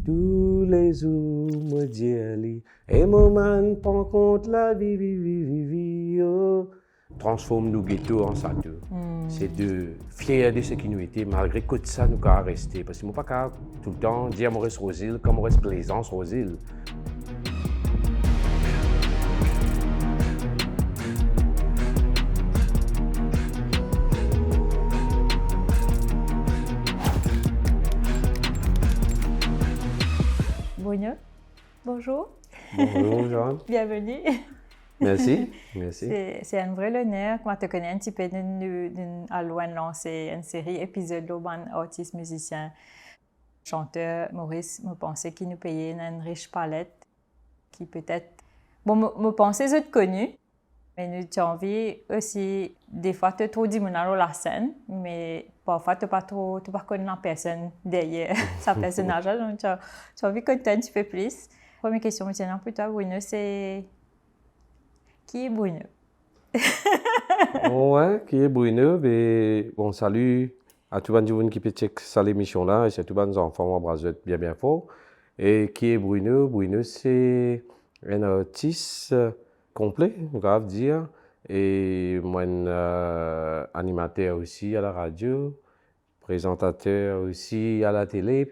Tous les jours, me dis et moment, prends compte la vie, oh. Transforme nos ghettos en châteaux. C'est de fiers de ce qui nous était, malgré que ça nous a resté. Parce que moi, pas tout le temps dire Maurice Rosil comme Maurice Plaisance Rosil. Bruno, bonjour. Bonjour, Jean. Bienvenue. Merci, merci. C'est un vrai honneur quand te connais un petit peu à loin de lancer une série épisode d'un artiste, musicien, chanteur, Maurice, je pensais qu'il nous payait une riche palette qui peut-être... Bon, je pensais être connu, mais nous avons envie aussi, des fois, tu trop dit la scène, mais parfois, tu pas connu la personne derrière sa personnage. Donc, tu as envie de connaître un petit peu plus. Première question, maintenant, pour toi, Bruno, c'est... Qui est Bruno? Ouais, qui est Bruno? Bon, salut à tout le monde qui peut checker cette émission-là, et c'est tout le monde enfants en bras bien fort. Et qui est Bruno? Bruno, c'est un artiste complet, on va dire. Et moi, un animateur aussi à la radio, présentateur aussi à la télé,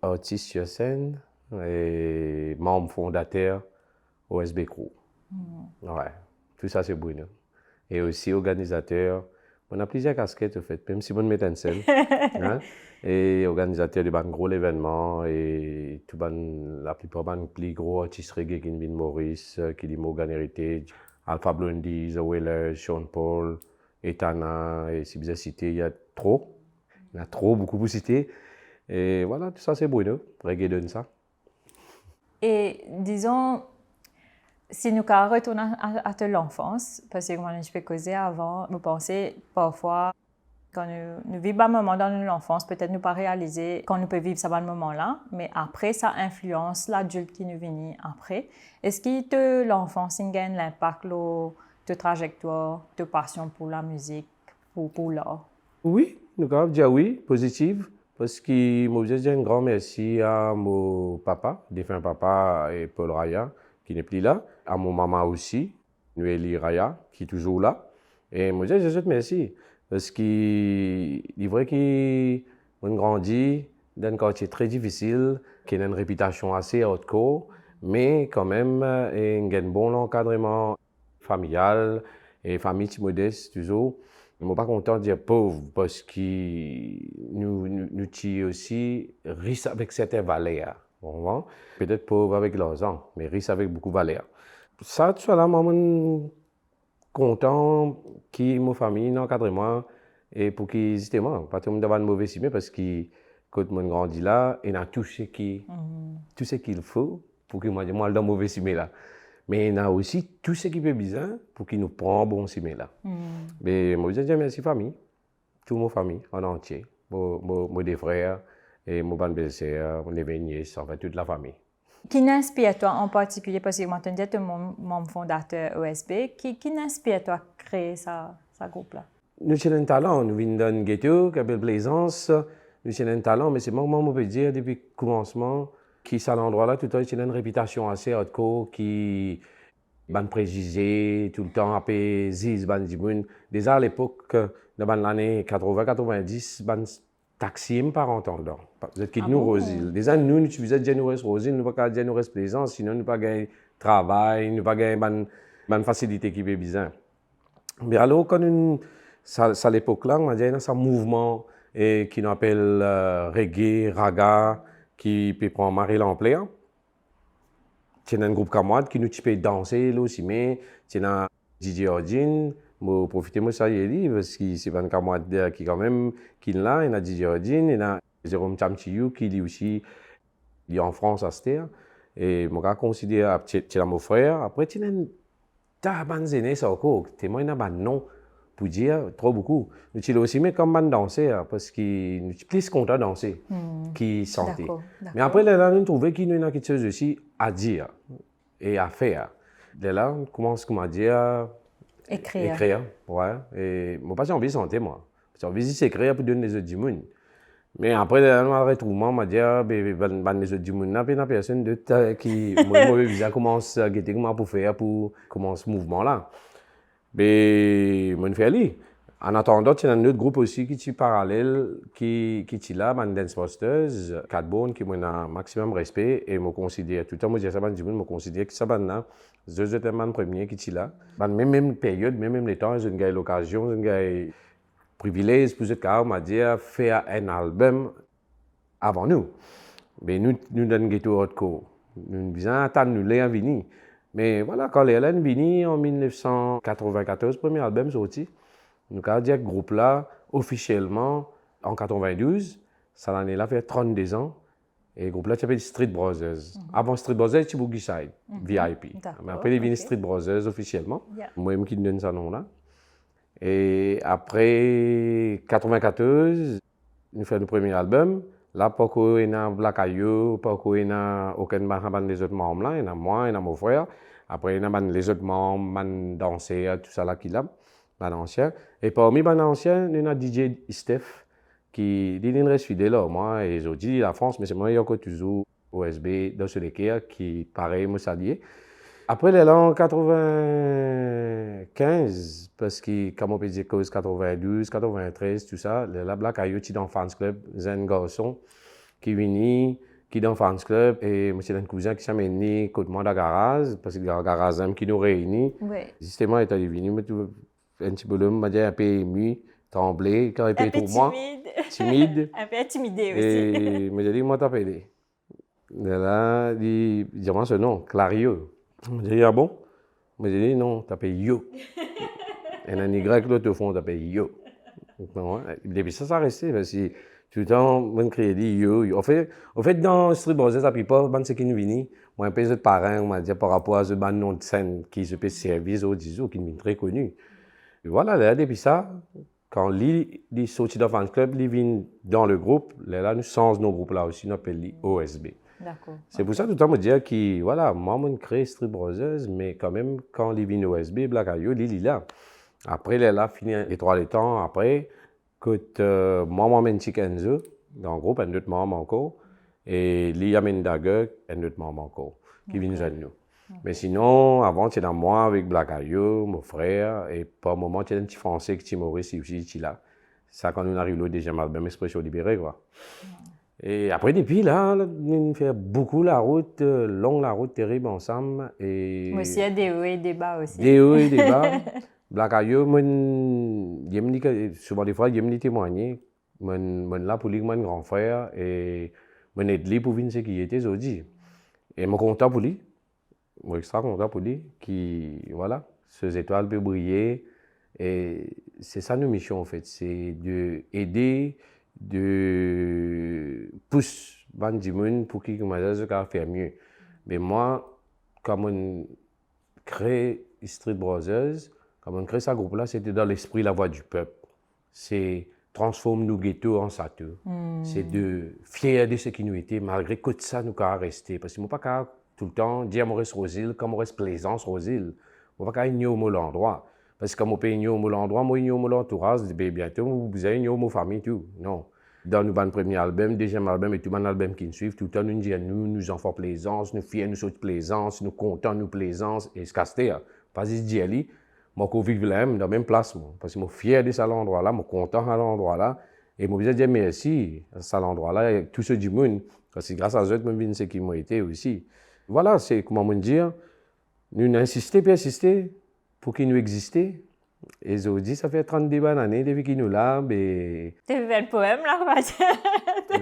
artiste sur scène et membre fondateur OSB Crew. Ouais, tout ça c'est Bruno. Et aussi organisateur. On a plusieurs casquettes en fait, même si on met en scène. Hein? Et organisateur de gros événements et tout la plupart des plus gros artistes reggae qui viennent Maurice, qui dit Morgan Heritage, Alpha Blondy, The Wailers, Sean Paul, Etana, et si vous avez cité, il y a trop. Il y a trop, beaucoup pour citer. Et voilà, tout ça c'est Bruno, reggae donne ça. Et disons, si nous retournons à l'enfance, parce que moi je peux causer avant, je pensais parfois, quand nous vivons un moment dans l'enfance, peut-être nous pas réaliser quand nous pouvons vivre ce moment-là, mais après ça influence l'adulte qui nous vient après. Est-ce que l'enfance gagne l'impact de trajectoire, de passion pour la musique, pour l'art? Oui, nous avons dire oui, positive. Parce que je veux dire un grand merci à mon papa, défunt papa et Paul Raya, qui n'est plus là, à mon maman aussi, Noélie Raya, qui est toujours là. Et je veux dire merci. Parce que c'est vrai qu'on grandit dans un quartier très difficile, qui a une réputation assez hardcore, mais quand même, il y a un bon encadrement familial et famille modeste toujours. Je ne suis pas content de dire pauvre parce que nous sommes aussi riches avec certaines valeurs. Peut-être pauvres avec l'argent, mais riches avec beaucoup de valeurs. Ça, tout ça, là, moi, je suis content que ma famille, l'encadrement, et pour qu'ils justement, pas tout le monde a une mauvaise cime parce que quand je grandis là, il y a tout ce qu'il faut pour que moi, je dans mauvaise cime là. Mais il y a aussi tout ce qui peut besoin pour qu'il nous prenne bon cime là. Mais moi, je dis merci famille, toute ma famille en entier, mes deux frères et mes belles-sœurs, mes nièces, enfin toute la famille. Qui n'inspire toi en particulier, parce que moi, tu es membre fondateur OSB, qui n'inspire toi à créer ça groupe-là? Nous avons un talent, nous venons d'un ghetto qui s'appelle Plaisance, nous avons un talent, mais c'est moi, on peut dire depuis le commencement, qui à l'endroit-là, tout le temps, il a une réputation assez hardcore, qui ban préjugés, tout le temps, après Ziz, ban Dimoun. Déjà à l'époque, dans l'année 80-90, ban taxi, par entendant. Vous êtes qui nous, Rosil. Déjà, nous utilisons Januaris Rosil, nous ne pouvons pas Januaris Plaisance, sinon nous ne pouvons pas gagner travail, nous ne pouvons pas gagner ban facilité qui est bizarre. Mais alors, quand à l'époque-là, on a dit un mouvement qui nous appelle reggae, raga, qui peut prendre Marie l'emploi. Il y a un groupe camarade qui nous peut danser là aussi, mais il y a DJ Ordine, je profite de ça parce que c'est un camarade qui quand même qui est là, il y a DJ Ordine, il y a Jérôme Chamchiyou qui est aussi en France à Stéa. Et je considère que c'est mon frère. Après, il y a un tas de zéné ça encore, il y a un nom pour dire trop beaucoup. Nous sommes aussi mais comme un danseur parce que nous sommes plus contents de danser qui santé. Mais après là nous trouvons qu'il y a quelque chose aussi à dire et à faire. Là on commence comment dire écrire. Ouais. Et moi pas j'ai envie de santé moi. J'ai envie d'écrire pour donner les autres du monde. Mais après, le retrouvement, m'a dit, les autres du monde, il y a personne d'autre qui, moi, commence à guetter comment pour faire pour commencer ce mouvement-là. Mais, moi, je fais aller. En attendant, il y a un autre groupe aussi qui est parallèle, qui est là, les Dance Busters, Catbone, qui a un maximum de respect et me considère, tout le temps, moi, je dis ça, je me considère que ça, là, deux autres man premiers qui sont là. Même période, même les temps, j'ai eu l'occasion, j'ai eu privilège pour cette carrière, m'a dit, faire un album avant nous. Mais nous dans le ghetto hardcore. Nous disons, attendre nous les venir. Mais voilà, quand les Hélène vini en 1994, premier album sorti, nous avons dit que le groupe là, officiellement, en 92, ça l'année là fait 32 ans. Et le groupe là s'appelle Street Brothers. Avant Street Brothers, c'est Boogie Side, VIP. Mais après, il est venu Street Brothers officiellement. Moi-même qui donne ce nom-là. Et après 94, nous faisons le premier album. Là, pas qu'il y a Black Ayou, pas qu'il y a aucun des autres membres là. Il y a moi, il y a mon frère. Après, il y a les autres membres, les danseurs, tout ça là qui là, les anciens. Et parmi les anciens, il y a DJ Steph qui est fidèle là. Moi, et je dis la France, mais c'est moi qui toujours OSB dans ce décor qui pareil, me saluer. Après, les en 95, parce que, comme on peut dire, 92, 93, tout ça, là, Black Ayou, qui est dans le fans club, c'est un garçon qui vient, qui est dans le fans club, et moi, c'est un cousin qui s'est amené côté moi dans le garage, parce que le garage qui nous réunit. Oui. Justement, il est venu, un petit peu là, m'a dit un peu ému, tremblé, quand il était pour moi. Timide. Un peu intimidé aussi. Et il m'a dit, moi, t'as payé. Là, il dit, moi, ce nom, Clario. Je me dis, ah bon? Je me dis, non, tu appelles Yo. Et un Y, l'autre fond, tu appelles Yo. Depuis ça, ça a resté. Parce que tout le temps, on crée dit Yo. En fait, dans Street Brothers, ça ne pas, c'est qui nous vient. Moi, un peu de parents, on m'a dit par rapport à ce nom de scène qui se peut servir aux 10 qui est très connu. Et voilà, là, depuis ça, quand il sorti dans le fan club, il vient dans le groupe, là, nous changeons nos groupes là aussi, nous appelons OSB. D'accord. C'est pour ça tout le temps me dire que voilà, moi je crée Street Brothers, mais quand même quand il vient OSB, Black Ayou, il est là. Après il est là, fini les 3 temps. Après, quand moi je suis Kenzo, dans le groupe, un autre membre encore, et il y a Mendague, un autre membre encore, qui vient nous aider. Mais sinon, avant c'était moi avec Black Ayou, mon frère, et par moment il y a un petit Français qui est Maurice aussi, qui est là. Ça quand nous arrivons au deuxième album, Expression libérée quoi. Et après, depuis là, on fait beaucoup la route, longue la route, terrible ensemble. Et moi aussi, il y a des hauts et des bas aussi. Des hauts et des bas. Black Ayou, souvent des fois, il me témoigner. Je suis là pour lui, mon grand frère, et je suis là pour venir ce qui était aujourd'hui. Et je suis content pour lui. Je suis extra content pour lui, qui, voilà, ces étoiles peuvent briller. Et c'est ça nos missions en fait, c'est d'aider, de pousser les gens pour qu'ils commencent à faire mieux. Mais moi, quand on crée Street Brothers, quand on crée ce groupe-là, c'était dans l'esprit la voix du peuple. C'est transformer nos ghettos en châteaux. C'est de fier de ce qui nous était, malgré que ça nous a resté. Parce que je ne peux pas tout le temps dire Maurice Rosil, comme Maurice Plaisance Rosil. Je ne peux pas ignorer l'endroit. Parce que quand on peut ignorer l'endroit, moi ignorer l'entourage, bientôt vous allez ignorer ma famille tout. Non. Dans nos premier album, deuxième album et tout mon album qui nous suivent, tout le temps nous disons nous enfants plaisance, nous fiers nous sommes plaisance, nous contents nous plaisance et ce casté. Pas si je dis moi je vis là dans la même place moi, parce que je suis fier de cet endroit-là, je suis content à l'endroit-là et je veux dire merci à cet endroit-là et tous ceux du monde parce que grâce à eux je vis ce qui m'ont été aussi. Voilà, c'est comment me dire, nous insister puis insister pour qu'ils nous existent. Et aujourd'hui, ça fait 32 bonnes années depuis qu'ils nous là. Mais... Tu as fait le poème là, on va dire.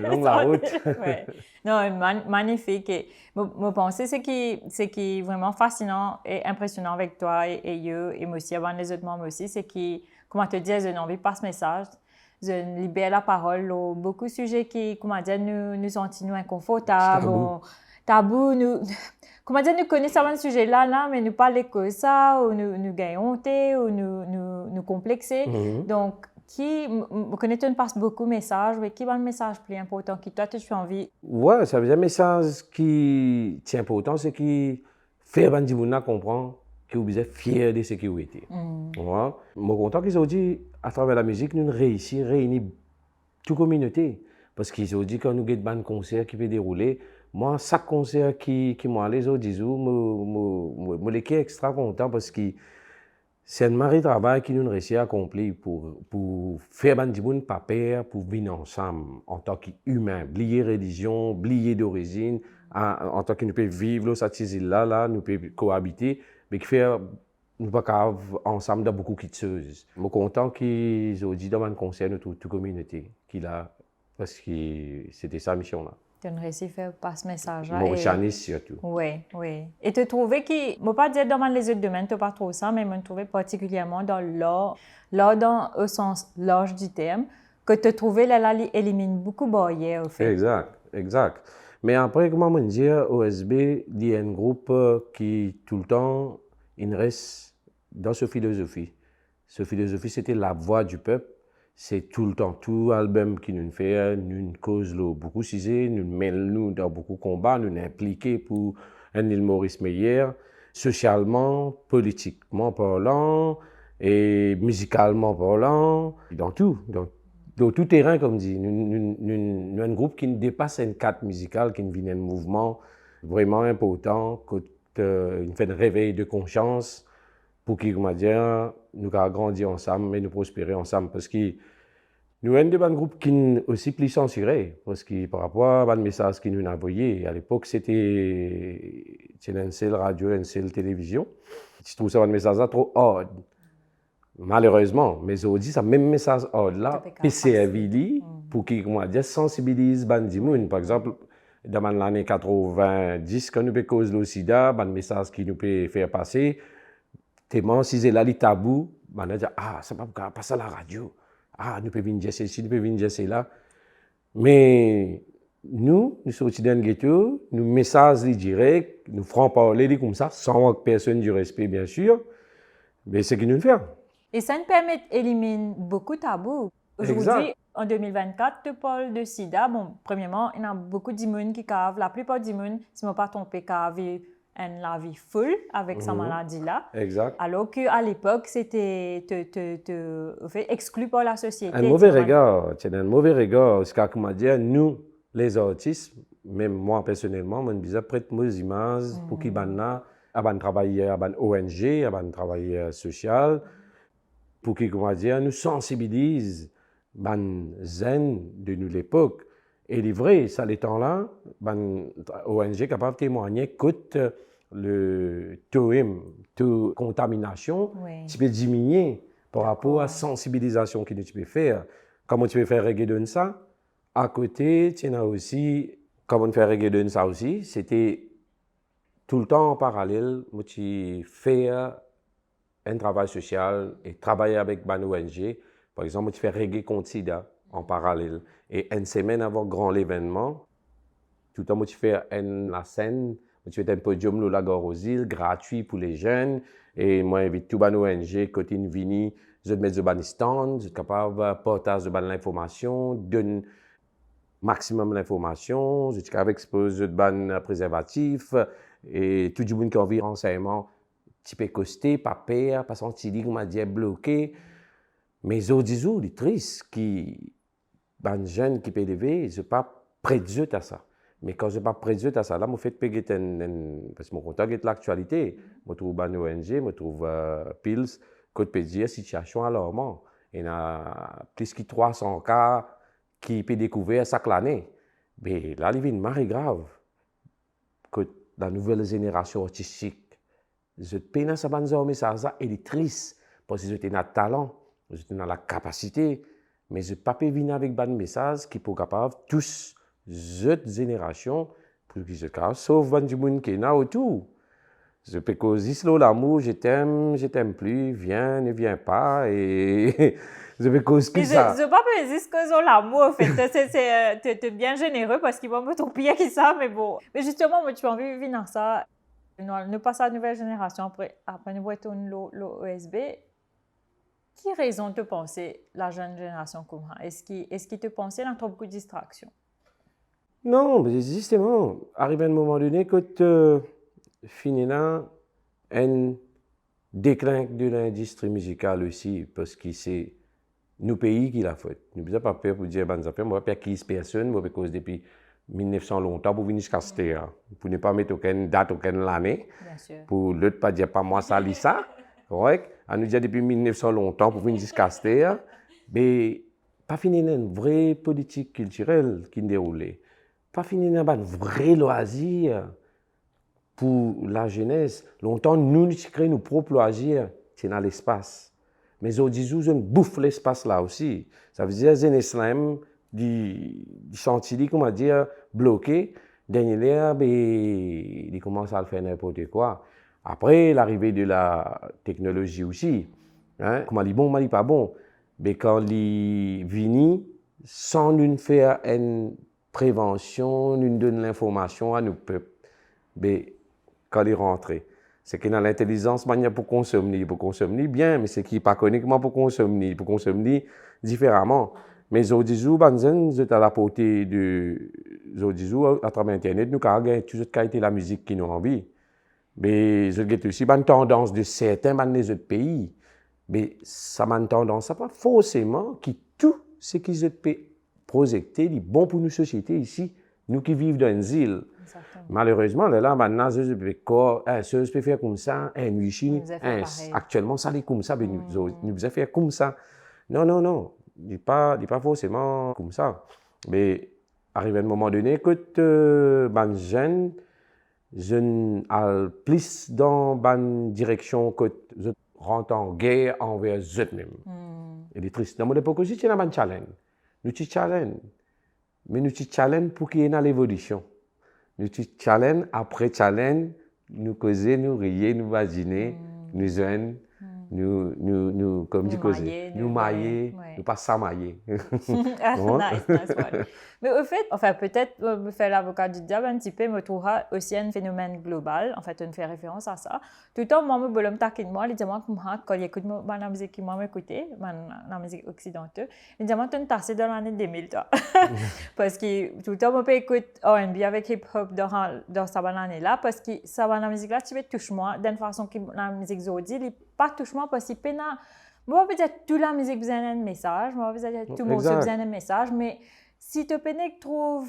Longue la route. Ouais. Non, magnifique. Et je pense que ce qui est vraiment fascinant et impressionnant avec toi et eux, et moi aussi, avant les autres membres aussi, c'est que, comment te dire, j'ai envie de passer ce message. Je libère la parole. Beaucoup de sujets qui, comment dire, nous sentent inconfortables. Tabou, nous. Comment dire, nous connaissons ce sujet-là, mais nous parlons que ça, ou nous gagnons honte, ou nous complexer. Donc, vous connaissez, passe beaucoup de messages, mais qui va le message plus important qui toi, tu as envie? Ouais, ça veut dire un message qui est important, c'est qui fait que les gens comprennent que vous êtes fiers de ce que vous êtes. Je suis content qu'ils ont dit, à travers la musique, nous réussissons à réunir toute la communauté. Parce qu'ils ont dit quand nous avons un concert qui peut dérouler, moi, chaque concert qui m'a allé, ils ont dit, je suis extra content parce que c'est un mari travail qui nous réussit à accomplir pour faire des gens pas peur, pour vivre ensemble en tant qu'humains, oublier religion, oublier d'origine, en tant que nous pouvons vivre cette île-là, nous pouvons cohabiter, mais qui fait nous pas ensemble dans beaucoup de choses. Je suis content qu'ils ont dit dans un concert de toute communauté qu'il a, parce que c'était sa mission là. Tu as réussi à faire passer ce message-là. Mauritianis surtout. Oui, oui. Et tu trouvais que, je ne vais pas dire dans les autres domaines, tu n'as pas trop ça, mais je trouvais particulièrement dans l'art dans le sens large du terme, que tu trouvais là, élimine beaucoup de barrières au fait. Exact. Mais après, comment on dit, OSB, il y a un groupe qui tout le temps, il reste dans cette philosophie. Cette philosophie, c'était la voix du peuple. C'est tout le temps, tout album qui nous fait, nous cause beaucoup cisé, nous mêlons dans beaucoup de combats, nous impliqués pour un île Maurice meilleur, socialement, politiquement parlant, et musicalement parlant, dans tout terrain, comme dit. Nous un groupe qui dépasse un cadre musical, qui vient un mouvement vraiment important, qui fait un réveil de conscience, pour qui, comment dire, nous avons grandi ensemble et nous prospérer ensemble. Parce que nous avons un groupe qui est aussi plus censuré. Parce que par rapport à un message qu'ils nous ont envoyé, à l'époque, c'était une seule radio, une seule télévision. Je trouve ça un message trop odd. Malheureusement, mais aujourd'hui, ce même message odd-là, PCAVD, pour qui, comment dire, sensibilise les gens. Par exemple, dans l'année 90, quand nous avons causé le sida, un message qui nous peut faire passer, tellement si c'est là les tabous, on a dit ça ne peut pas passer à la radio. Nous pouvons venir dire ceci, nous pouvons venir dire là. Mais nous sortis d'un ghetto, nous messages direct, nous ferons parler comme ça, sans personne du respect bien sûr, mais c'est ce qu'ils nous font. Et ça nous permet d'éliminer beaucoup de tabous. Aujourd'hui, en 2024, tu parles de sida. Bon, premièrement, il y a beaucoup de gens qui cavent. La plupart des gens, si je ne me pas trompé, cavent la vie full avec sa maladie-là. Exact. Alors qu'à l'époque, c'était exclu par la société. Un mauvais regard. C'est un mauvais regard. Ce qu'on m'a dit, nous, les artistes, même moi personnellement, je me disais, prête nos images pour qu'ils travaillent à une ONG, à un travail social, pour qu'ils, comment dire, nous sensibilisent les jeunes de nous l'époque. Et il est vrai, ça, les temps-là, ONG est capable de témoigner que le taux de contamination, tu peux diminuer par rapport à la sensibilisation que tu peux faire. Comment tu peux faire régler ça? À côté, tu as aussi, comment faire régler ça aussi, c'était tout le temps en parallèle, tu fais un travail social et travailler avec une ONG. Par exemple, tu fais régler contre SIDA en parallèle. Et une semaine avant grand l'événement, tout le temps, tu fais la scène, tu fais un podium au Lac aux îles, gratuit pour les jeunes. Et moi, j'invite tout les ONG, côté une vini, je mets de stand, je suis capable de partager de l'information, donner maximum l'information, je suis capable d'exposer de préservatifs, et tout le monde qui a envie de renseignements, tu peux coster, pas peur, pas sentir qu'on m'a dit bloqué. Mais les autres, les tristes, qui, les jeunes qui peuvent élever, je ne suis pas prêt à ça. Mais quand je ne suis pas prêt à ça, là, je fais payer parce que mon contact est l'actualité. Je trouve une ONG, je trouve PILS, qui peut dire situation alarmante. Il y a plus de 300 cas qui peuvent découvrir chaque année. Mais là, l'événement est grave. Que la nouvelle génération artistique, je peine à ce message, elle est triste parce que je suis un talent, je suis la capacité, mais je ne peux pas venir avec un message qui peut capable tous cette génération pour qu'ils se cassent, sauf les gens qui sont là autour. Je peux causer l'amour, je t'aime plus, viens, ne viens pas, et je peux causer que ça. Je ne peux pas dire ce que l'amour, en fait. Tu es bien généreux parce qu'ils vont me trop pire que ça, mais bon. Mais justement, moi, tu as envie de vivre dans ça. Nous passons à la nouvelle génération, après nous voyons l'OSB. Qui raison de penser la jeune génération comme ça? Est-ce qu'il te pensait qu'il y a trop beaucoup de distractions? Non, mais justement, arrivé à un moment donné, quand fini là, un déclin de l'industrie musicale aussi, parce que c'est nous pays qui l'a fait. Nous n'avons pas peur pour dire bonnes affaires, moi pas qui personne, moi parce depuis 1900 longtemps pour venir jusqu'à cette heure, pour ne pas mettre aucune date, aucune année, pour l'autre pas dire pas moi ça lit ça, correct? On nous dit depuis 1900 longtemps pour venir jusqu'à cette heure, mais pas fini une vraie politique culturelle qui déroulait, pas fini un vrai loisir pour la jeunesse. Longtemps nous créons nos propres loisirs, c'est dans l'espace. Mais aujourd'hui, on bouffe l'espace là aussi. Ça veut dire que les slime du chantier, comment dire, bloqué. Dernier, ils commencent à le faire n'importe quoi. Après, l'arrivée de la technologie aussi. Hein, comment il est bon, comment il n'est pas bon. Mais quand il vient, sans nous faire une prévention, nous donne l'information à nos peuples, mais quand il rentre, c'est que dans l'intelligence, manière pour consommer bien, mais c'est qui pas uniquement pour consommer différemment. Mais aujourd'hui, vous êtes à la portée de aujourd'hui, à travers Internet, nous avons toujours qualité la musique qui nous envie. Mais je avez aussi une tendance de certains des autres pays. Mais ça a une tendance, ça pas forcément qui tout ce qu'ils ont projeté, est bon pour nos sociétés ici, nous qui vivons dans une île. Exactement. Malheureusement, là, maintenant, je peux faire comme ça, actuellement, ça est comme ça, mais nous devons faire comme ça. Non, il n'est pas forcément comme ça. Mais, arrivé à un moment donné, écoute, jeune plus dans une direction que je rentre en guerre envers eux-mêmes. Il est triste. Dans mon époque aussi, il y a un challenge. Nous te challenge. Mais nous te challenge pour qu'il y ait une évolution. Nous te challenge, après challenge, nous causer, nous rier, nous imaginer, nous jeunes, nous comme dit causer, nous mailler, nous pas s'amailler. Nice one. Mais au fait, enfin peut-être me faire l'avocat du diable un petit peu, me trouvera aussi un phénomène global, en fait on fait référence à ça. Tout le temps, moi, me bolom taquine moi, il dit moi quand il écoute la musique qui m'a écouté, la musique occidentale, il dit moi tu es tassé dans l'année 2000 toi. Parce que tout le temps, on peut écouter R&B avec hip-hop dans cette année-là, parce que la musique-là, tu veux toucher moi d'une façon que la musique aujourd'hui, il pas touche moi parce que moi, je veux dire toute la musique besoin d'un message, moi, je veux dire tout le monde besoin d'un message, mais si tu trouve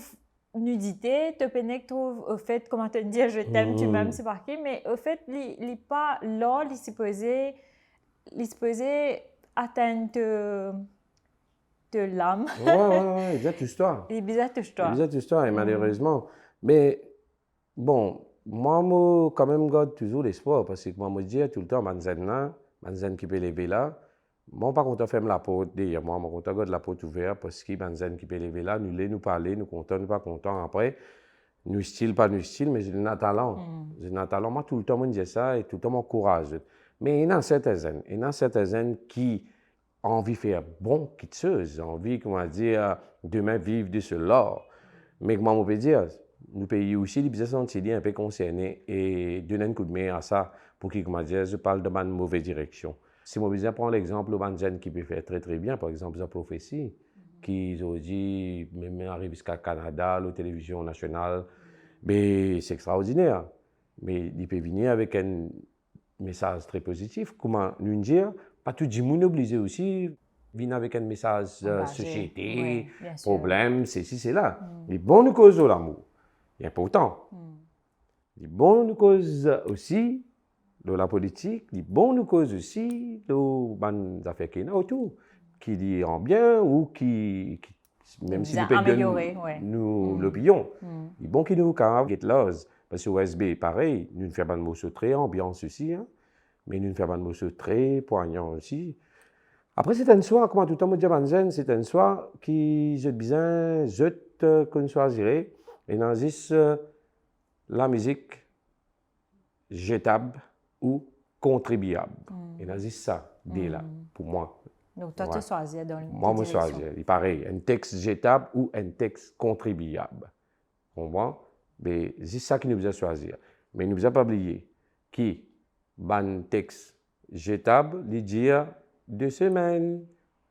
nudité, tu trouve au fait, comment te dire, je t'aime, tu m'aimes, c'est pas qui, mais au fait, il n'est pas là, il est supposé atteindre de l'âme. Ouais, il y a toute histoire. Il est bizarre toute histoire. Il y a toute histoire, et malheureusement. Mais, bon, moi, quand même, garde toujours l'espoir, parce que moi, je dis tout le temps, Banzen qui peut lever là, moi, pas content de faire la porte derrière moi, je content de la porte ouverte, parce que Banzen qui peut lever là, nous parler, nous content, nous pas content. Après, nous style, pas nous style, mais j'ai un talent. J'ai un talent. Moi, tout le temps, je dis ça, et tout le temps, je m'encourage. Mais il y en a certains qui ont envie de faire bon, quitteuse, envie, comment dire, demain vivre de cela. Mais comment on peut dire, nous pays aussi, les business sont un peu concernés et donner un coup de main à ça pour qu'ils, comment dire, je parle de ma mauvaise direction. Si mon business prend l'exemple de jeunes qui peut faire très très bien, par exemple, la prophétie, qui aujourd'hui même arrive jusqu'à Canada, la télévision nationale, mais c'est extraordinaire. Mais il peut venir avec un message très positif. Comment nous dire, pas tout le monde obligé aussi venir avec un message société, problème, c'est ci, c'est là. Il est bon nous cause de l'amour. C'est important. Il est bon nous cause aussi de la politique. Il est bon nous cause aussi de les affaires qui sont autour, qui dit en bien ou qui même si nous peut nous l'opinion. Il est bon qu'il nous carave get lost. Parce que OSB, pareil, nous ne faisons pas de mots très ambiance aussi, hein, mais nous ne faisons pas de mots très poignants aussi. Après, c'est un soir, comme tout le temps, Banzen, c'est un soir qui, je bien, qu'on choisirait, et dans la musique jetable ou contribuable. Et dans ça, dès là, pour moi. Donc, toi, tu choisis dans le moi, je choisis. Il pareil, un texte jetable ou un texte contribuable. On voit? Mais c'est ça qui nous a choisi. Mais nous n'avons pas oublié qui, un texte jetable, il dit 2 semaines.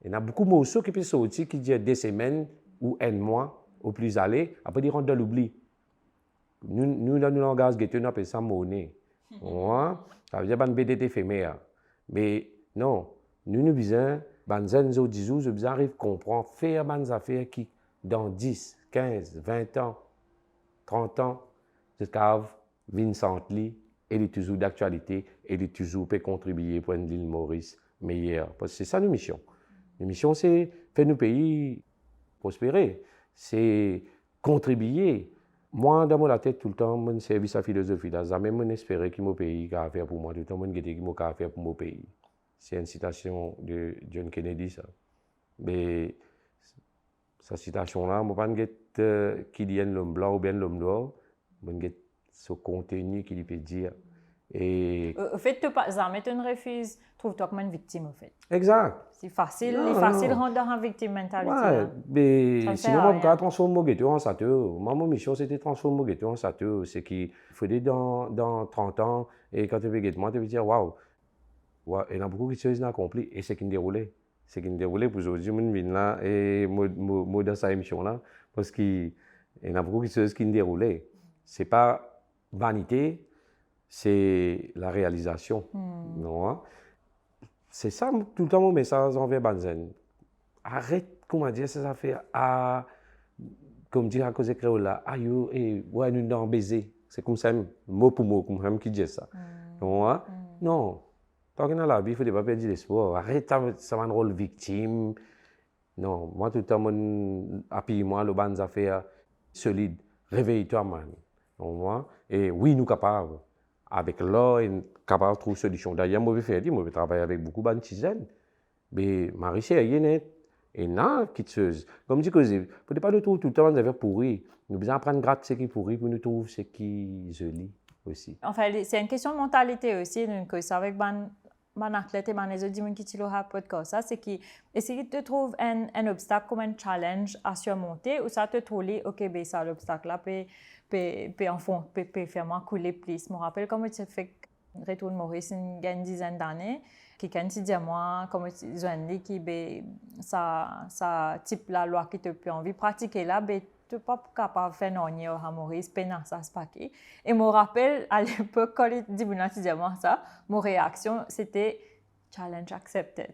Il y a beaucoup de mots qui peuvent sortir qui disent 2 semaines ou 1 mois au plus aller. Après, ils rentrent dans l'oubli. Nous, dans le langage, on appelle ça monnaie. Ça veut dire une BD éphémère. Mais non, nous besoin Banzen, zo disou, je bien arrive comprendre, faire des affaires qui, dans 10, 15, 20 ans, 30 ans, jusqu'à Vincent Lee, et est toujours d'actualité, et est toujours peut contribuer pour l'île Maurice meilleure. Parce que c'est ça, nos missions. Nos missions, c'est faire nos pays prospérer, c'est contribuer. Moi, dans mon tête, tout le temps, mon service à philosophie, là, jamais mon espérer qu'il mon pays a à faire pour moi, tout le temps, mon guetter qu'il a à faire pour mon pays. C'est une citation de John Kennedy, ça. Mais cette citation-là, je ne sais pas qui dit l'homme blanc ou bien l'homme noir, je ne sais pas ce contenu qu'il peut dire. Et au fait, tu pas jamais tu refuses, trouve-toi comme une victime, au fait. Exact. C'est facile, de rendre une victime mentalité. Ouais, mais sinon, je vais transformer mon ghetto en sateur. Moi, mon mission, c'était de transformer mon ghetto en sateur. C'est qu'il faudrait dans 30 ans, et quand tu veux ghetto, tu vas dire, waouh, il y a beaucoup de choses accomplies, et c'est qui me déroulait. C'est qui me déroulait pour aujourd'hui, je viens là, et moi dans cette émission-là, parce qu'il y a beaucoup de choses qui me déroulaient. Ce n'est pas vanité, c'est la réalisation. Non? C'est ça tout le temps mon message envers Banzen. Arrête, comment dire, ces affaires à, comme dire à cause de créole là, aïe, et ouais, nous n'en baiser. C'est comme ça, mot pour mot, comme même qui dit ça. Non, non. Tant que dans la vie, il ne faut pas perdre l'espoir. Arrête, ça va un rôle victime. Non, moi, tout le temps, appuie-moi, le ban affaires solide. Réveille-toi, man. Non, et oui, nous sommes capables. Avec l'or, nous sommes capables de trouver une solution. D'ailleurs, moi, je vais travailler avec beaucoup de citoyens. Mais ma richesse est nette. Et non, quelque chose. Comme je dis, il ne faut pas nous trouver tout le temps des affaires pourries. Nous devons apprendre à gratter ce qui est pourri pour nous trouver ce qui est joli aussi. Enfin, c'est une question de mentalité aussi. Donc, c'est avec mon athlète et les autres gens qui sont là pour podcast, c'est qu'ils essayent de trouver un obstacle comme un challenge à surmonter ou ça te trouve, ok, ben ça, l'obstacle là peut faire moi couler plus. Je me rappelle comment tu fait retour de Maurice il y a une dizaine d'années. Quelqu'un qui dit à moi, comme ils ont dit, que ça type la loi qui te peut envie de pratiquer là, ben, tu n'es pas capable de faire non, à Maurice, peine ça se paquet. Et je me rappelle, à l'époque, quand il dit à moi ça, mon réaction, c'était challenge accepted.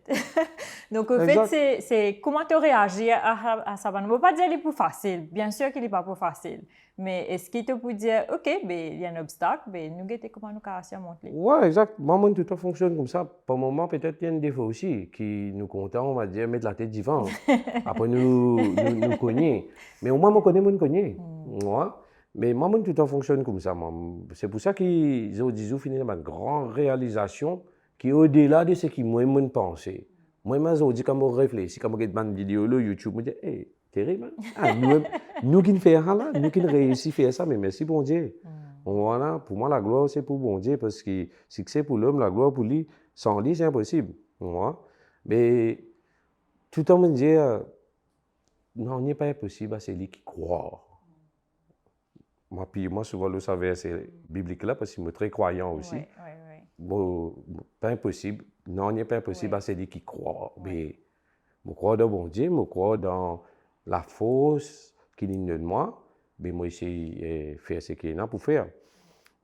Donc, en fait, c'est comment tu réagis à ça. On ne peut pas dire qu'il est plus facile. Bien sûr qu'il n'est pas plus facile. Mais est-ce qu'il te peut dire, OK, ben, il y a un obstacle, ben, nous guettons comment nous casser à monter. Oui, exact. Moi, tout ça fonctionne comme ça. Par moment, peut-être il y a un défaut aussi qui nous content, on va dire, mettre la tête devant. Après, nous cogner. Mais au moins, moi, je connais. Mais moi, tout ça fonctionne comme ça. C'est pour ça qu'ils ont dit, finit une grande réalisation qui est au-delà de ce que moi, je pensais. Moi, je dis, quand je réfléchis, quand je regarde une vidéo sur YouTube, je me dis, hey, terrible. Nous qui faisons ça, nous qui réussissons à faire ça, mais merci bon Dieu. Voilà, pour moi, la gloire, c'est pour bon Dieu, parce que si c'est pour l'homme, la gloire pour lui, sans lui, c'est impossible. Mais tout le temps, me dire, non, il n'est pas impossible, c'est lui qui croit. Moi, souvent, le savoir, c'est biblique là, parce que je suis très croyant aussi. Bon, pas impossible. Non, il n'est pas impossible, c'est lui qui croit. Mais je crois dans bon Dieu, je crois dans la force qu'il y a de moi. Mais moi, j'essaie de faire ce qu'il y a pour faire.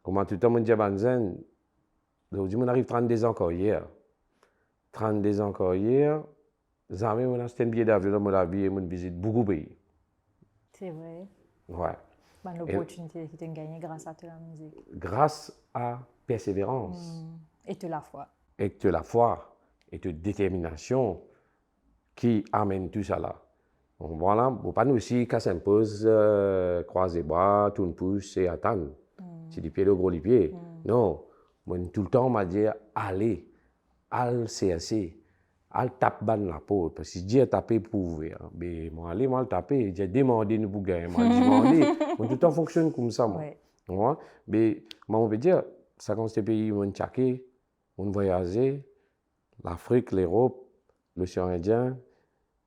Comment tout le temps, je dis à Banzen, aujourd'hui, on arrive 32 ans encore hier. 32 ans encore hier, jamais on a acheté un billet d'avion dans ma vie et on visite beaucoup de pays. C'est vrai. Ouais. L'opportunité que tu as gagnée grâce à ta musique. Grâce à persévérance. Et de la foi. Et de la foi. Et de détermination qui amène tout ça là. Donc voilà, il ne faut pas nous aussi qu'à s'impose, croiser les bras, tourner pouce et attendre. C'est du pied de gros les pieds. Non, moi tout le temps on m'a dit allez, al CSC, al tape ban la porte. Parce que si Dieu a tapé pour ouvrir, mais moi allez, moi le taper, j'ai demandé nous pour gagner, moi demandé. Moi tout le temps fonctionne comme ça moi. Ouais. Mais moi on veut dire, ça quand ces pays on tchaké, on voyager, l'Afrique, l'Europe, l'océan Indien.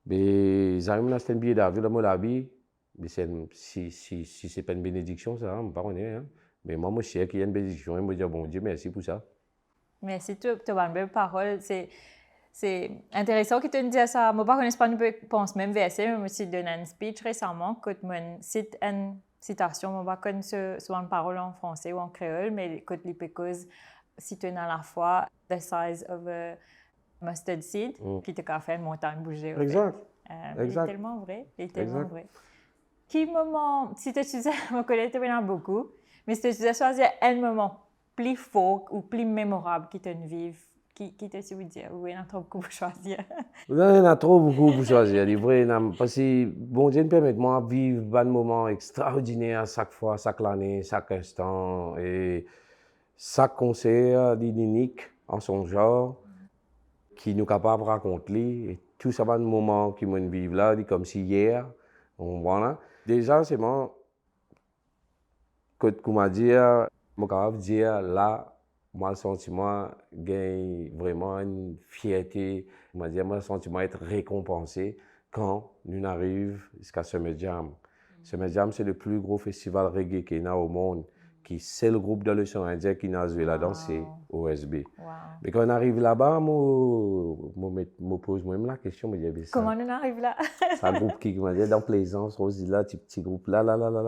Mais ils arrivent à acheter un billet d'avion dans mon avis. Mais si ce n'est pas une bénédiction, ça, je ne sais pas. Mais moi, je sais qu'il y a une bénédiction. Et je me dis, bon Dieu, merci pour ça. Merci, tu as une belle parole. C'est intéressant que tu me dises ça. Moi, je ne pense même verset, mais je me suis donné un speech récemment. Quand je cite une citation, je ne connais pas souvent une parole en français ou en créole, mais quand les pécoses citent à la fois the size of a Mustard seed, qui te fait une montagne bouger. Exact. Il est tellement vrai. Il est tellement vrai. Quel moment, si tu disais, je connais beaucoup, mais si tu disais choisir un moment plus fort ou plus mémorable qui te vive, qui te veut dire, oui, il y en a trop beaucoup pour choisir. Il y en a trop beaucoup pour choisir, c'est vrai, parce que bon Dieu nous permet moi de vivre un moment extraordinaire chaque fois, chaque année, chaque instant, et chaque concert est unique en son genre, qui nous est capable de raconter, et tout ça, un moment qui nous vivre là, comme si hier, voilà. Déjà, c'est moi, comme m'a dit, je suis capable de dire là, moi, le sentiment gagne vraiment une fierté, moi, le sentiment d'être récompensé quand nous arrivons jusqu'à Summer Jam. Summer Jam, c'est le plus gros festival reggae qu'il y a au monde, qui c'est le groupe de l'océan Indien qui a joué là-dedans, c'est OSB. Wow. Mais quand on arrive là-bas, je pose moi-même la question, je dis, comment on arrive là? C'est un groupe qui m'a dit dans Plaisance, Rosie là, petit groupe là,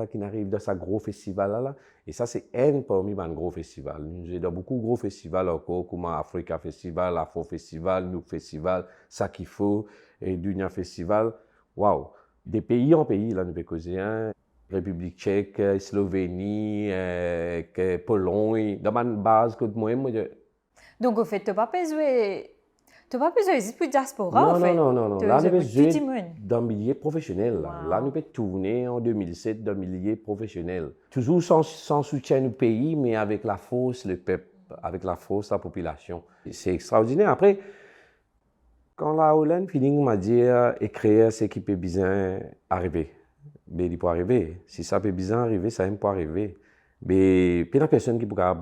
qui arrive dans ce gros festival là. Et ça, c'est un parmi les gros festivals. J'ai dans beaucoup de gros festivals encore, comme Africa Festival, Afro Festival, Nouk Festival, Sakifo et Dunia Festival. Waouh! Des pays en pays, là, nous pouvons causer, hein? République tchèque, Slovénie, Pologne, dans ma base, que moi, donc, au fait, tu n'as pas besoin ici pour diaspora, non. Là, nous pouvons jouer dans le milieu professionnel. Wow. Là, nous pouvons tourner en 2007 dans le milieu professionnel. Toujours sans soutien du pays, mais avec la force, le peuple, avec la force, la population. C'est extraordinaire. Après, quand la Hollande m'a dit écrire ce qui peut bien arriver. Mais il peut arriver. Si ça peut bien arriver, ça peut arriver. Mais il y a personne qui peut dire,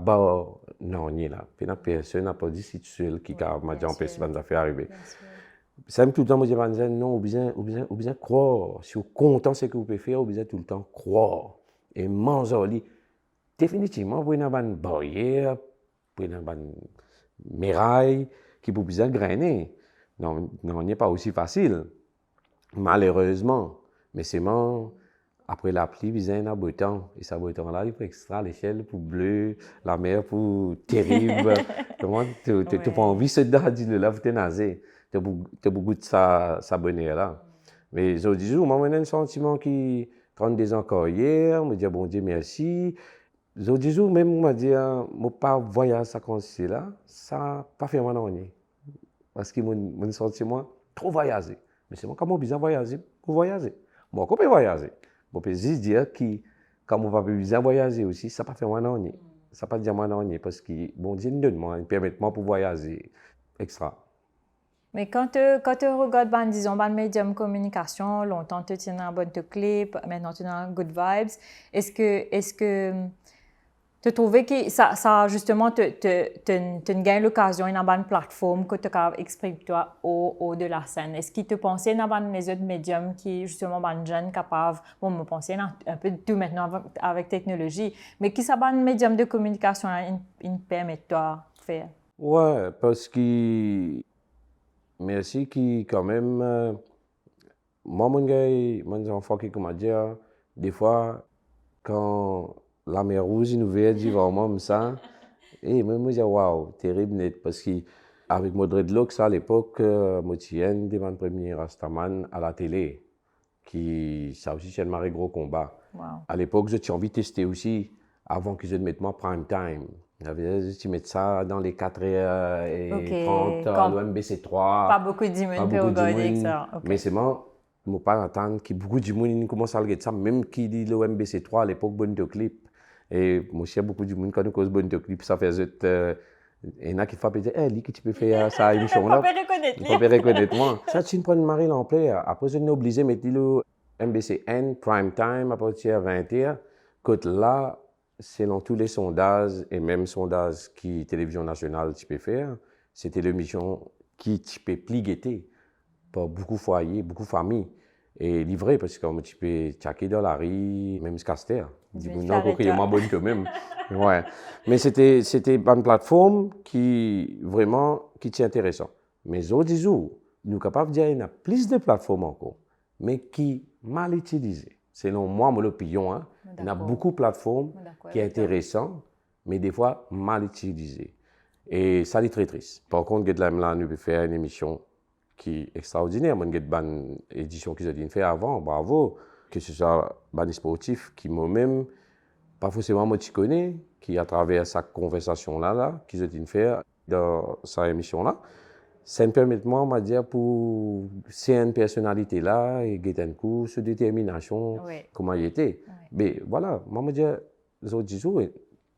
non, il y a personne n'a pas dit si tu es seul qui m'a dit, empêche de faire arriver. Ça me tout le temps, moi, je dis, non, vous bien croire. Si vous êtes content de ce que vous pouvez faire, vous bien tout le temps croire. Et manger, définitivement, vous avez une barrière, vous avez une muraille qui peut bien grainer. Non, il n'est pas aussi facile, malheureusement. Mais c'est moi. Après la pluie, il y a un beau temps. Et ce beau temps-là, il faut extra l'échelle pour bleu, la mer pour terrible. Comment tu n'as pas envie de se dire là, vous t'es nasé. Tu as beaucoup de ça bonheur-là. Mais je dis, moi, j'ai un sentiment qui, quand des encore hier, me dit, bon Dieu, merci. Je dis, même, moi, dit, mon pas voyage ça comme là, ça pas fait moi non. Parce que mon sentiment, trop voyager. Mais c'est moi, comment bien voyager pour voyager. Moi, comment voyager? Je peux juste dire que, comme on va bien voyager aussi, ça ne pas fait moi non. Ça ne pas dire moi non, parce que, bon Dieu, donne-moi, permet-moi pour voyager extra. Mais quand tu regardes, disons, le médium de communication, longtemps tu tiens un bon clip, maintenant tu as un good vibes, est-ce que tu trouves que ça justement, tu gagnes l'occasion dans une plateforme que tu as exprimer toi au de la scène? Est-ce que tu penses dans les autres médiums qui justement sont jeunes capables, bon, je pense un peu de tout maintenant avec technologie, mais qui sont un médium de communication ils permettent toi de faire? Ouais, parce que merci qui quand même moi mon enfant qui m'a dit des fois quand la mer rouge nous veut dire vraiment comme ça et moi je dis waouh terrible net parce que avec mon dreadlocks à l'époque moi tiens devant le premier Rastaman à la télé qui ça aussi c'est un marré gros combat. Wow. À l'époque j'ai envie de tester aussi avant que je ne mette moi prime time. Tu mets ça dans les 4h30, l'OMBC3. Pas beaucoup de monde peut regarder ça. Okay. Mais c'est moi, je ne pas attendre que beaucoup de monde commence à regarder ça, même qui dit l'OMBC3 à l'époque, bon de clip. Et moi, il y a beaucoup de monde quand on cause bon de clip, ça fait il y en a qui font dire, lui, que tu peux faire ça, émission là. Il faut pas reconnaître moi. Ça, tu prends une marée l'ampleur. Après, je suis obligé de mettre le MBCN, prime time, à partir de 20h. Côte là, selon tous les sondages, et même sondages qui Télévision Nationale tu peux faire, c'était l'émission qui tu peux plus guetter par beaucoup de foyers, beaucoup de familles. Et livré, parce que comme tu peux checker dans la rue, même ce caster. Non, il y a moins bonne que même. Ouais. Mais c'était une plateforme qui vraiment qui est intéressant. Mais autres jours, nous sommes capables de dire qu'il y a plus de plateformes encore, mais qui mal utilisées. Selon moi, mon opinion, hein, il y a beaucoup de plateformes qui sont intéressantes, mais des fois mal utilisées. Et ça, c'est très triste. Par contre, là, nous pouvons faire une émission qui est extraordinaire. Moi, j'ai une édition qu'ils ont fait avant, bravo. Que ce soit des sportifs qui moi-même, pas forcément moi, tu connais, qui à travers sa conversation-là, qu'ils ont fait dans sa émission-là, ça me permet, moi, on va dire, pour cette personnalité-là, et Guetencourt, cette détermination, comment il était. Mais voilà, moi, je dis, les autres jours, il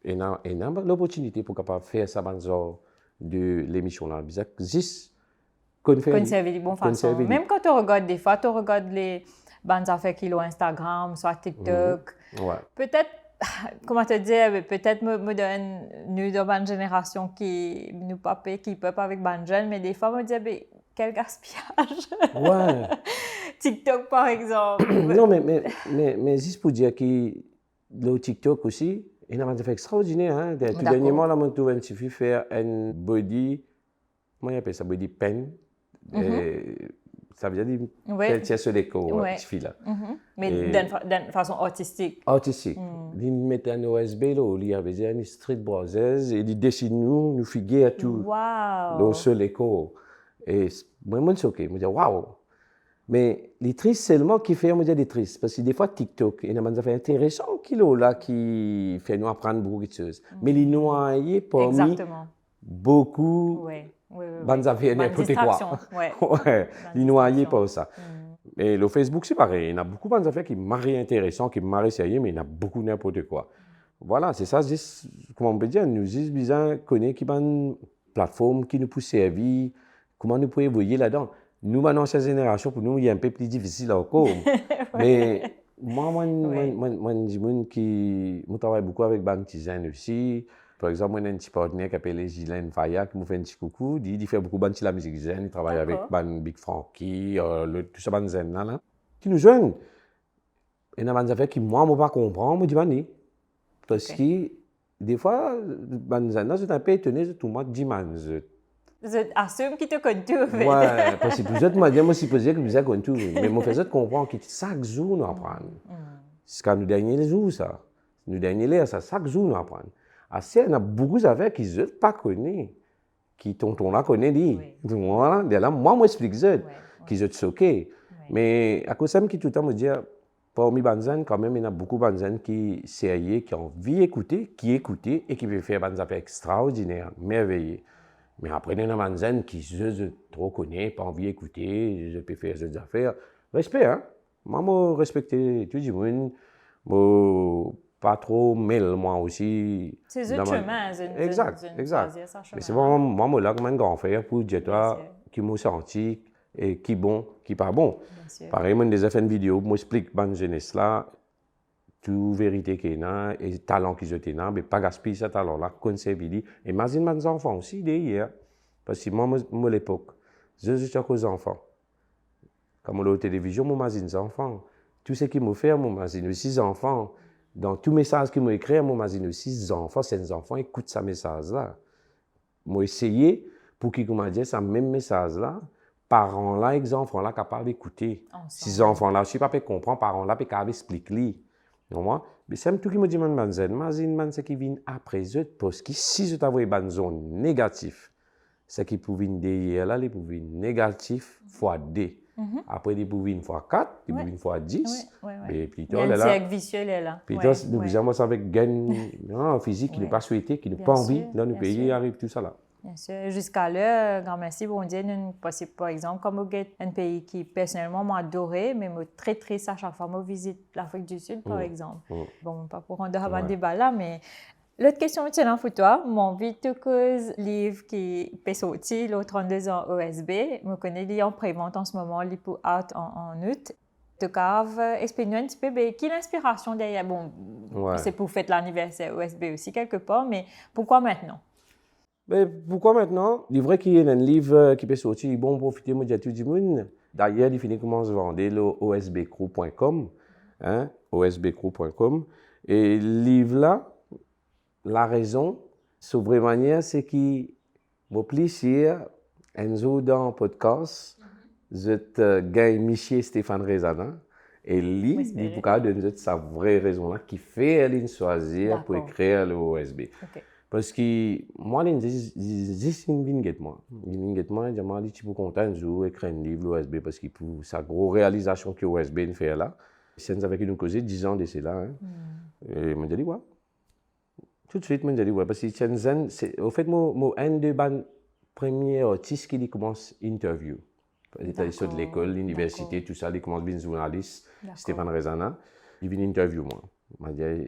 y a l'opportunité pour capable faire ça dans de l'émission-là. Juste conserver les bonnes façons. Même quand tu regardes des fois, tu regardes les bandes affaires qui ont Instagram, soit TikTok. Peut-être, comment te dire, peut-être nous dans une génération qui nous pape, qui peut pas avec ban jeune, mais des fois me dire quel gaspillage. Ouais. TikTok par exemple. Non, mais juste pour dire que le TikTok aussi, il y a des extraordinaire. Hein? Tout dernièrement, là, je suis faire un body, comment on appelle ça, body pen. Ça veut dire qu'elle tient sur les corps, cette fille-là. Mais d'une façon artistique. Artistique. Il met un OSB, il y avait une street broseuse, et il dessine nous figure tout. Wow! Sur les corps. Et moi, je suis OK. Je me dis, waouh! Mais les tristes, c'est le mot qui fait, on me dit des tristes. Parce que des fois, TikTok, il y a des affaires intéressantes qui fait nous apprendre beaucoup de choses. Mais les noyés, parmi beaucoup, bonnes affaires, n'importe quoi. Les noyés, pas ça. Et le Facebook, c'est pareil. Il y a beaucoup de bonnes affaires qui marient intéressants, qui marient sérieux, mais il y a beaucoup n'importe quoi. Voilà, c'est ça, comment on peut dire, nous avons besoin de connaître qui une plateforme qui nous peut servir, comment nous pouvons évoluer là-dedans. Nous, maintenant, cette génération, pour nous, il est un peu plus difficile encore. Mais moi, je travaille beaucoup avec Bantizane aussi. Par exemple, j'ai un petit partenaire qui s'appelle Ghislaine Faya, qui me fait un petit coucou. Il fait beaucoup de la musique zen. Il travaille avec Big Frankie, tout ça, zen là. Qui nous joignent. Et il y a des affaires qui, moi, je ne peux pas comprendre. Je me dis, parce que, des fois, zen là, je suis un peu étonné de tout le monde dit, je assume qu'ils te connaissent tout. Ouais, parce que vous êtes, moi, je posé que vous êtes tout. Mais moi, je comprends que chaque jour, nous apprenons. C'est quand nous derniers jours, ça. Nous derniers ça, chaque jour, nous apprenons. Assez, il y a beaucoup d'affaires qu'ils ne pas connaissent, qui tonton là connaît dit. Voilà, là, moi, j'explique ça, qu'ils sont choqués. Mais à cause de ça, qui tout le temps me dit, parmi Banzan, quand même, il y a beaucoup de Banzan qui sont sérieux, qui ont envie d'écouter, qui écoutent et qui peuvent faire des affaires extraordinaires, merveilleuses. Mais après, il y a des Banzan qui ne trop connaissent, pas envie d'écouter, je peux faire des affaires. Respect, hein? Moi, je respecte tout le monde. Pas trop, mais moi aussi. C'est un chemin, exact. Mais c'est vraiment, moi, là, comme un grand frère pour dire toi, qui m'a senti, et qui bon, qui pas bon. Pareil, moi, déjà fait une vidéo, moi, j'explique dans jeunesse là, toute vérité qu'il y a, et talent qu'ils ont là, mais pas gaspiller ce talent-là, conserver. Et imagine mes enfants aussi, derrière. Parce que moi, à l'époque, je suis aux enfants. Quand on est à la télévision, moi, j'imagine les enfants. Tout ce qu'ils m'ont fait, moi, j'imagine aussi les enfants. Dans tout message qu'ils m'ont écrit, moi, j'imagine aussi les enfants, ces enfants écoutent ce message-là. Moi, essayé pour qu'ils m'ont dit ce même message-là, parents-là, les enfants-là, capables d'écouter. Si les enfants-là, je ne sais pas comprendre, parents-là, capables d'expliquer. Mais c'est tout qui me dit, imagine ce qui vient après eux, parce que si je t'avais une zone négative, ce qui pouvait venir derrière là, les pouvaient négatif fois 2. Après, ils pouvaient une fois 4, ils pouvaient une fois 10. Et puis, il y a un cercle vicieux là. Puis, nous faisons ça avec gain physique qui n'est pas souhaité, qui n'a pas envie dans nos pays, arrive tout ça là. Bien sûr. Jusqu'à là, grand merci, bon Dieu, par exemple, comme un pays qui, personnellement, m'a adoré, mais m'a très triste à chaque fois que je visite l'Afrique du Sud, par exemple. Bon, pas pour rendre un débat là, mais l'autre question maintenant pour toi, mon vite cause livre qui est sorti, le 32 ans OSB, je connais lui en prévente en ce moment, il pour out en août. En tout cas, explique-nous un petit peu, quelle inspiration derrière? Bon, c'est pour fêter l'anniversaire OSB aussi quelque part, mais pourquoi maintenant? Mais pourquoi maintenant? Il est vrai qu'il y a un livre qui peut sortir, il est bon profiter de tout le monde. D'ailleurs, il finit comment se vendre le osbcrew.com, osbcrew.com. Et le livre là, la raison, sur vraie manière, c'est qu'il m'a plaisir, un jour dans le podcast, je gagne Michel Stéphane Rezana. Et lui, il peut donner sa vraie raison là, qui fait elle choisir pour écrire le OSB. Parce que moi, je dis une vinguette, moi. Une vinguette, moi, je suis content de jouer, écrire un livre, l'OSB, parce que pour sa grosse réalisation que l'OSB fait là, c'est avec une cause 10 ans de cela. Hein. Et je me dis, ouais. Tout de suite, je me dis, ouais, parce que Shenzhen, au fait, un des premiers artistes qui commence l'interview. Il était issu de l'école, l'université, tout ça, il commence à être journaliste, Stéphane Rezana. Il vient interview moi.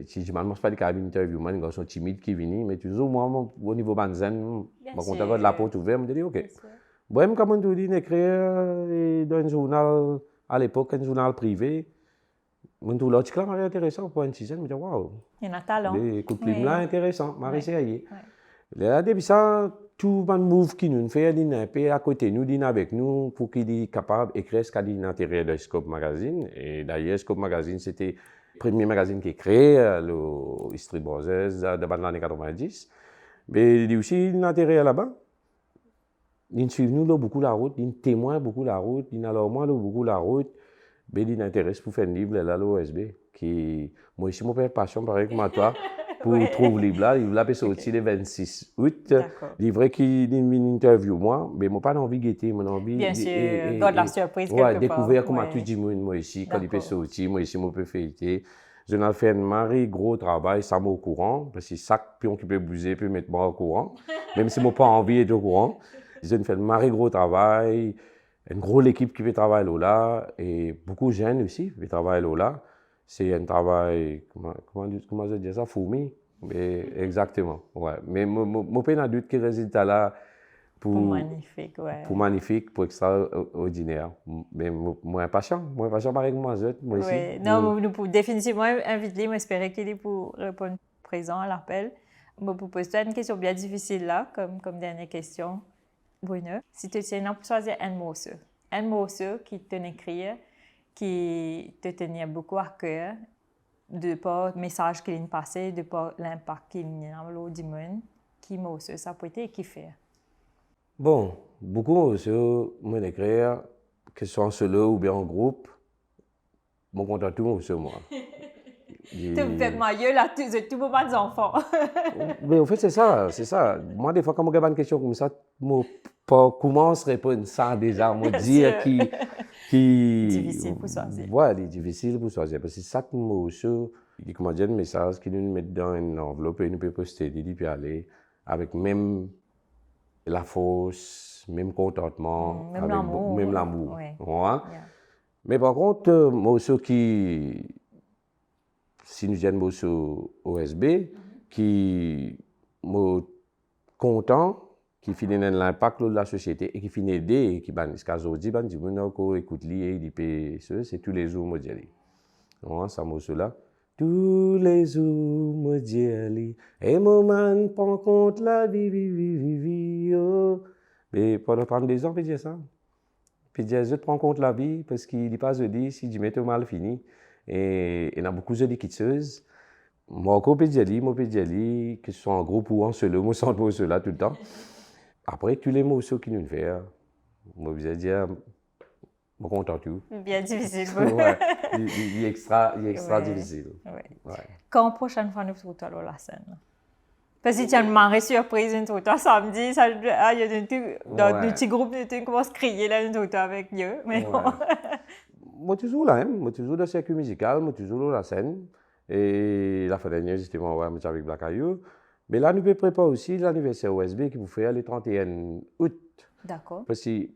Si je ne m'annonce pas de cas d'interview, moi, un garçon timide qui vient, mais toujours, moi, au niveau banzen, je compte avoir de la porte ouverte, je me dis, OK. Bon, je commence à écrire dans un journal, à l'époque, un journal privé. Mon l'article là intéressant pour un season, je me dis, waouh. Il y a un talent. Les coups de là, intéressant, je vais essayer. Là, depuis ça, tout le move qui nous fait, il est à côté nous, il est avec nous pour qu'il soit capable d'écrire ce qu'il a l'intérieur de Scope Magazine. Et d'ailleurs, Scope Magazine, c'était le premier magazine qui est créé, le History Brothers, de l'année 90. Mais il est aussi l'intérieur là-bas. Il suit nous beaucoup la route, il témoigne beaucoup la route, il a beaucoup la route. Mais il intéresse pour faire un livre là, l'OSB. Moi aussi, mon père passion, pareil comme toi. Pour trouver le livre là, peut sortir le 26 août. Il est vrai qu'il y a une interview, moi, mais je n'ai pas envie de guetter, mon envie. Bien sûr, garde la surprise quelque part. Découvrir comment tu dis, moi ici, quand il peut sortir, moi ici, je peux fêter. Je n'ai fait un mari gros travail, ça m'a au courant, parce que chaque pion qui peut bouger peut mettre moi au courant, même si je n'ai pas envie d'être au courant. Je n'ai fait un mari gros travail, une grosse équipe qui fait travailler là, et beaucoup de jeunes aussi qui travaillent là. C'est un travail, comment je dis ça, fourmi. Mais exactement, ouais. Mais mon père n'a doute que le résultat là pour magnifique, ouais. Pour magnifique, pour extraordinaire. Mais moi impatient pareil que moi aussi. Oui, non, nous pour définitivement inviter, moi espérer qu'il est pour répondre présent à l'appel. Moi pour poser une question bien difficile là, comme dernière question. Bruno, si tu tiens pour choisir un morceau qui te écrit, qui te tenait beaucoup à cœur, de par le message qu'il a passé, de par l'impact qu'il a dans l'eau du monde, qui morceau ça peut être et qui fait? Bon, beaucoup de morceaux, moi écrire, que ce soit en solo ou bien en groupe, je suis content de tout morceau, moi. Tu me fais maillot là, tout moment des enfants. Mais en fait, c'est ça. Moi, des fois, quand je regarde une question comme ça, je commence à répondre ça déjà, je dire qui difficile pour choisir. Ouais, c'est difficile pour choisir. Parce que chaque morceau, il comment dire un message qui nous met dans une enveloppe et nous peut poster, il peut aller avec même la force, même contentement, même avec l'amour. Même l'amour. Ouais. Ouais. Yeah. Mais par contre, morceau qui, si nous avons un morceau OSB, qui est content, qui finit dans l'impact de la société et qui finit aider et qui ban aujourd'hui ban du monde ko écoute li et il peut c'est tous les jours moi dire on ça morceau là tous les jours moi dire et moment prend compte la vie oh. Mais pendant 32 ans peut dire ça puis dire je prends compte la vie parce qu'il n'est pas jeudi si du métaux mal fini et il y a beaucoup de jeudi quitteuse moi peut dire que ce soit en groupe ou en solo moi sans morceau là tout le temps. Après, tous les morceaux qui nous font, moi, je vais dire, je suis content de tout. Bien difficile. Ouais, il est extra difficile. Ouais. Ouais. Quand prochaine fois nous se retrouvons à la scène? Parce que tu as une marée surprise, une photo samedi, il y a des petits groupes, tu commences à crier là, une photo avec eux. Mais bon. Moi, toujours là, moi, toujours dans le circuit musical, moi, toujours dans la scène. Et la fin dernière, justement, ouais, avec Black Ayou. Mais là, nous pouvons préparer aussi l'anniversaire OSB qui vous fait le 31 août. D'accord. Parce que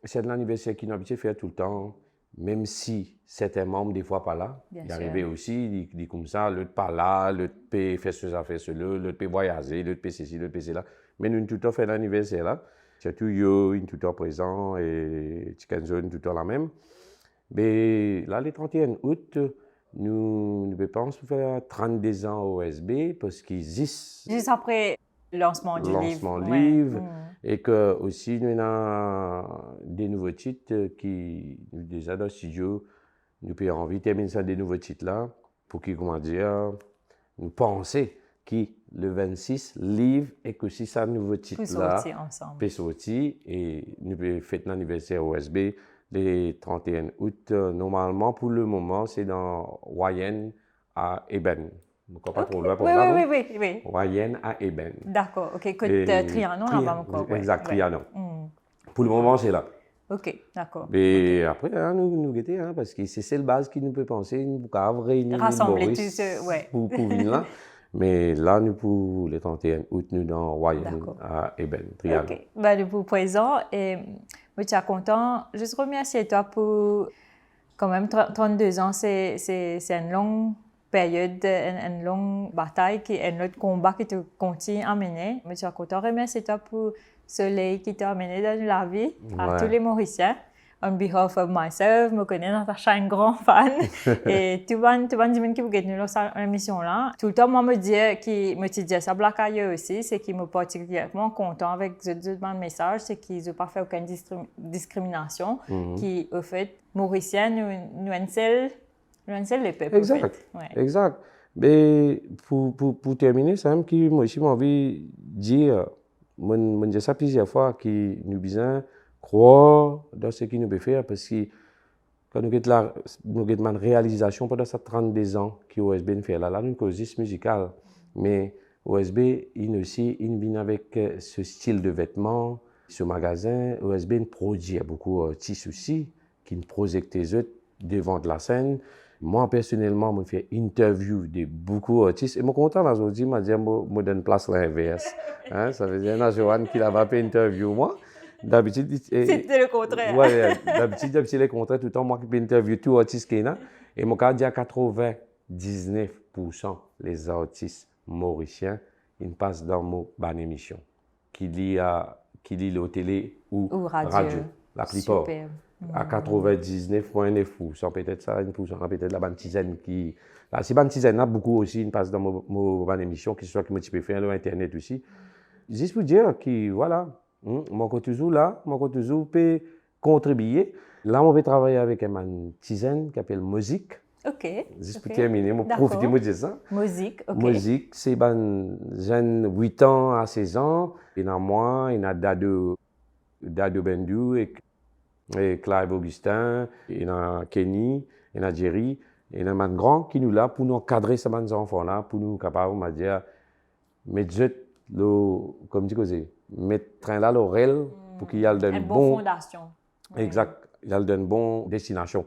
c'est l'anniversaire qui nous habitué à faire tout le temps, même si certains membres, des fois, pas là. Il arrivait aussi, il dit comme ça, l'autre pas là, l'autre peut faire ce affaires, l'autre peut voyager, l'autre peut ceci, l'autre peut cela. Mais nous, tout le temps, fait l'anniversaire là. Surtout, yo, tout le temps présent et Chicken Zone, tout le temps la même. Mais là, le 31 août, nous pensons faire 32 ans au OSB parce qu'ils existent. Juste après le lancement du livre. Et que aussi nous avons des nouveaux titres qui, déjà dans le studio, nous avons envie de terminer ça des nouveaux titres là pour qu'ils, comment dire, nous penser que le 26 livre et que si ça nouveau titre là peut sortir et nous pouvons fêter l'anniversaire OSB. Le 31 août, normalement, pour le moment, c'est dans Wayenne à Eben. encore pas trop loin pour Oui, là, oui, non? oui, oui, oui. Royenne à Eben. D'accord, ok. Côte Et Trianon, là-bas encore. Exact, Ouais. Trianon. Hmm. Pour le moment, c'est là. Ok, d'accord. Mais après, hein, nous guetter, hein, parce que c'est celle base qui nous peut penser, nous pouvons réunir l'île Rassembler tout Maurice ce... Ouais. pour venir là. Mais là, nous, pour le 31 août, nous dans Royenne D'accord. à Eben, Trianon. Ok. Ben, pour présent, et je suis content. Juste remercier toi pour quand même 32 ans, c'est une longue période, une longue bataille, un autre combat qui te continue à mener. Je suis content. Remercier toi pour le soleil qui t'a amené dans la vie à tous les Mauriciens. On behalf of myself, je connais Natacha, un grand fan. Et tout le monde qui vous gagne dans cette émission-là. Tout le temps, moi, me dit ça, Black Eye aussi, c'est qu'il me particulièrement content avec ce message, c'est qu'ils n'ont pas fait aucune discrimination, qui, au fait, Mauriciens, nous un seul le peuple. Exact. En fait. Ouais. Exact. Mais pour terminer, c'est même qui, moi aussi, j'ai envie de dire, je dis ça plusieurs fois, que nous besoin croire dans ce qu'il nous peut faire, parce que quand nous avons une réalisation pendant ces 32 ans que OSB fait là, nous avons juste musical, mais OSB, il aussi, il vient avec ce style de vêtements, ce magasin, OSB produit beaucoup d'artistes aussi, qui nous projette les autres devant de la scène. Moi, personnellement, je fais interview de beaucoup d'artistes. Et je suis content aujourd'hui, je me donne place à l'inverse. Hein? Ça veut dire que Joanne qui n'a pas fait interview moi. D'habitude, c'était le contraire. Oui, d'habitude, c'est le contraire. Tout le temps, moi qui fais interview tous les artistes qui sont là. Et mon cas dit à 99% les artistes mauriciens, ils passent dans mon émission. Qui lit la télé ou radio. La plupart. Super. À 99,9%, peut-être ça, 1%, peut-être la bantizaine qui. Là, si bantizaine là, beaucoup aussi, ils passent dans mon émission, que ce soit qui me peux faire, l'Internet aussi. Juste pour dire que, voilà, moi, toujours là, moi, toujours peut contribuer. Là, on va travailler avec une tizaine qui s'appelle Musique. OK. Juste pour terminer, je profite de dire ça. Musique, OK. Musique, c'est un jeune 8 ans à 16 ans. Il y a moi, il y a Dado Bendu et Clive Augustin, il y a Kenny, il y a Jerry, il y a un grand qui nous là pour nous encadrer ces enfants-là, pour nous capables de dire, mettre comme tu dis, mettre train là l'oreille pour qu'il y ait une bonne fondation. Exact, il y a une bonne destination.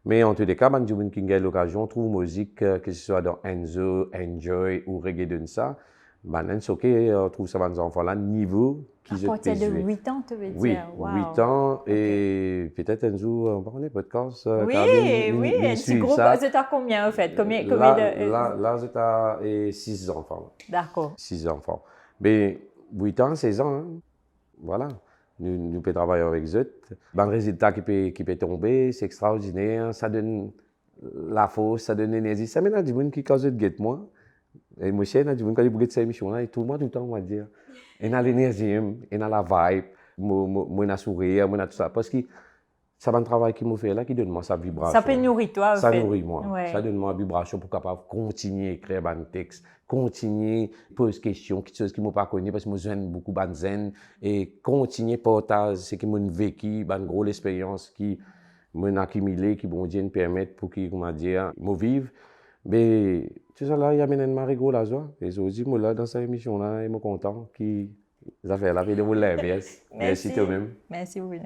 Mais en tous les cas, quand on a l'occasion, trouve musique, que ce soit dans Enzo, Enjoy ou Reggae Dunsa, c'est OK, on trouve ça dans enfants là niveau qui à partir de 8 ans, tu veux dire? Oui, wow. 8 ans et peut-être un jour, on va prendre des podcasts. Oui, un petit groupe, c'est à combien en fait? Combien là, c'est à 6 enfants. D'accord. 6 enfants. Mais 8 ans, 16 ans, hein. Voilà. Nous pouvons travailler avec eux. Le résultat qui peut tomber, c'est extraordinaire. Ça donne la force, ça donne l'énergie. Ça mène du monde qui cause de guette moi. Et moi, je dis, quand il y a cette émission-là, et tout le temps, on va dire, il y a l'énergie, il y a la vibe, il y a le sourire, il y a tout ça. Parce que c'est un travail qui me fait là, qui donne moi sa vibration. Ça peut nourrir toi, en fait. Ça nourrit moi. Ouais. Ça donne moi la vibration pour capable continuer à écrire un texte, continuer à poser des questions, quelque chose qui ne m'a pas connu, parce que moi, j'aime beaucoup de zen, et continuer à partager ce qui m'a vécu, une grosse expérience qui m'a accumulé, qui bon Dieu me permet pour qu'il, comment dire, me vive. Mais tout ça là, il y a maintenant rigolo la joie. Et aujourd'hui, moi là, dans cette émission-là, je suis content qu'ils aient fait la vie de vous l'inverse. Merci toi-même. Merci beaucoup.